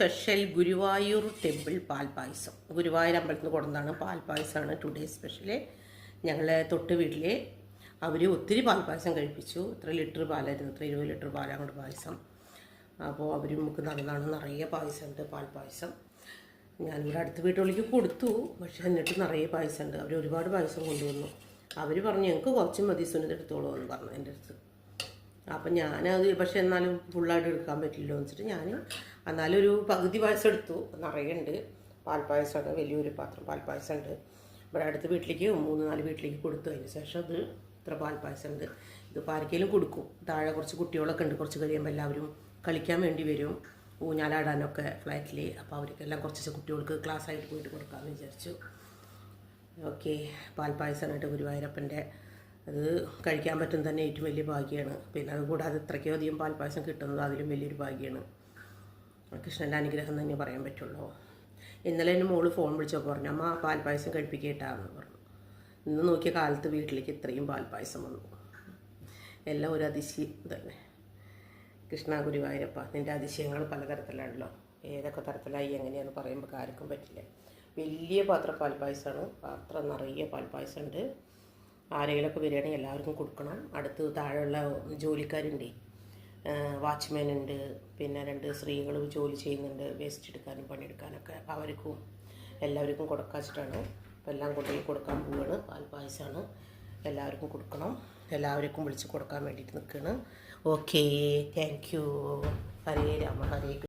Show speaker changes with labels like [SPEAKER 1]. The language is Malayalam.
[SPEAKER 1] സ്പെഷ്യൽ ഗുരുവായൂർ ടെമ്പിൾ പാൽപ്പായസം. ഗുരുവായൂർ അമ്പലത്തിൽ നിന്ന് കൊടുന്നതാണ് പാൽപ്പായസമാണ് ടുഡേ സ്പെഷ്യല്. ഞങ്ങളെ തൊട്ട് വീട്ടിൽ അവർ ഒത്തിരി പാൽപ്പായസം കഴിപ്പിച്ചു. ഇത്ര ലിറ്റർ പാലായിരുന്നു, ഇത്ര 20 ലിറ്റർ പാലാണ് പായസം. അപ്പോൾ അവർ നമുക്ക് നല്ലതാണ്, നിറയെ പായസമുണ്ട് പാൽപ്പായസം. ഞാനിവിടെ അടുത്ത വീട്ടുകളിലേക്ക് കൊടുത്തു, പക്ഷേ എന്നിട്ട് നിറയെ പായസമുണ്ട്. അവർ ഒരുപാട് പായസം കൊണ്ടുവന്നു. അവർ പറഞ്ഞു ഞങ്ങൾക്ക് കുറച്ച് മതി, സുനിത എടുത്തോളൂ എന്ന് പറഞ്ഞു എൻ്റെ അടുത്ത്. അപ്പം ഞാനത് പക്ഷെ എന്നാലും ഫുള്ളായിട്ട് എടുക്കാൻ പറ്റില്ലല്ലോ എന്ന് വെച്ചിട്ട് ഞാൻ എന്നാലും ഒരു പകുതി പായസം എടുത്തു. നിറയുണ്ട് പാൽപ്പായസമാണ്, വലിയൊരു പാത്രം പാൽപ്പായസം ഉണ്ട്. ഇവിടെ അടുത്ത വീട്ടിലേക്ക് 3-4 വീട്ടിലേക്ക് കൊടുത്തു. അതിന് ശേഷം അത് ഇത്ര പാൽപ്പായസം ഉണ്ട്. ഇതിപ്പോൾ ആർക്കെങ്കിലും കൊടുക്കും. താഴെ കുറച്ച് കുട്ടികളൊക്കെ ഉണ്ട്, കുറച്ച് കഴിയുമ്പോൾ എല്ലാവരും കളിക്കാൻ വേണ്ടി വരും, ഊഞ്ഞാലാടാനൊക്കെ ഫ്ലാറ്റിൽ. അപ്പോൾ അവർക്കെല്ലാം കുറച്ച് കുട്ടികൾക്ക് ക്ലാസ് ആയിട്ട് പോയിട്ട് കൊടുക്കാമെന്ന് വിചാരിച്ചു. ഓക്കെ, പാൽപ്പായസമായിട്ട് ഗുരുവായൂരപ്പൻ്റെ അത് കഴിക്കാൻ പറ്റും തന്നെ ഏറ്റവും വലിയ ഭാഗ്യമാണ്. പിന്നെ അതുകൂടാതെ ഇത്രയ്ക്കോ അധികം പാൽപ്പായസം കിട്ടുന്നത് അതിലും വലിയൊരു ഭാഗ്യമാണ്. കൃഷ്ണൻ്റെ അനുഗ്രഹം തന്നെ പറയാൻ പറ്റുള്ളൂ. ഇന്നലെ എൻ്റെ മോള് ഫോൺ വിളിച്ചപ്പോൾ പറഞ്ഞു, അമ്മ പാൽപ്പായസം കഴിപ്പിക്കേട്ടാന്ന് പറഞ്ഞു. ഇന്ന് നോക്കിയ കാലത്ത് വീട്ടിലേക്ക് ഇത്രയും പാൽപ്പായസം വന്നു. എല്ലാം ഒരു അതിശയം തന്നെ. കൃഷ്ണ ഗുരുവായൂരപ്പ, നിൻ്റെ അതിശയങ്ങൾ പലതരത്തിലാണല്ലോ. ഏതൊക്കെ തരത്തിലായി എങ്ങനെയാണെന്ന് പറയുമ്പോൾ ആർക്കും പറ്റില്ല. വലിയ പാത്രം പാൽപ്പായസമാണ്, പാത്രം നിറയെ പാൽപ്പായസം ഉണ്ട്. ആരെങ്കിലുമൊക്കെ വരികയാണെങ്കിൽ എല്ലാവർക്കും കൊടുക്കണം. അടുത്ത് താഴെയുള്ള ജോലിക്കാരുണ്ട്, വാച്ച്മാൻ ഉണ്ട്, പിന്നെ 2 സ്ത്രീകൾ ജോലി ചെയ്യുന്നുണ്ട്, വേസ്റ്റ് എടുക്കാനും പണിയെടുക്കാനൊക്കെ. അപ്പോൾ അവർക്കും എല്ലാവർക്കും കൊടുക്കാച്ചിട്ടാണ്. അപ്പോൾ എല്ലാം കൊണ്ടുപോയി കൊടുക്കാൻ പോവുകയാണ്. പാൽപ്പായസമാണ്, എല്ലാവർക്കും കൊടുക്കണം. എല്ലാവർക്കും വിളിച്ച് കൊടുക്കാൻ വേണ്ടിയിട്ട് നിൽക്കുകയാണ്. Okay, thank you. Hare Rama Hare.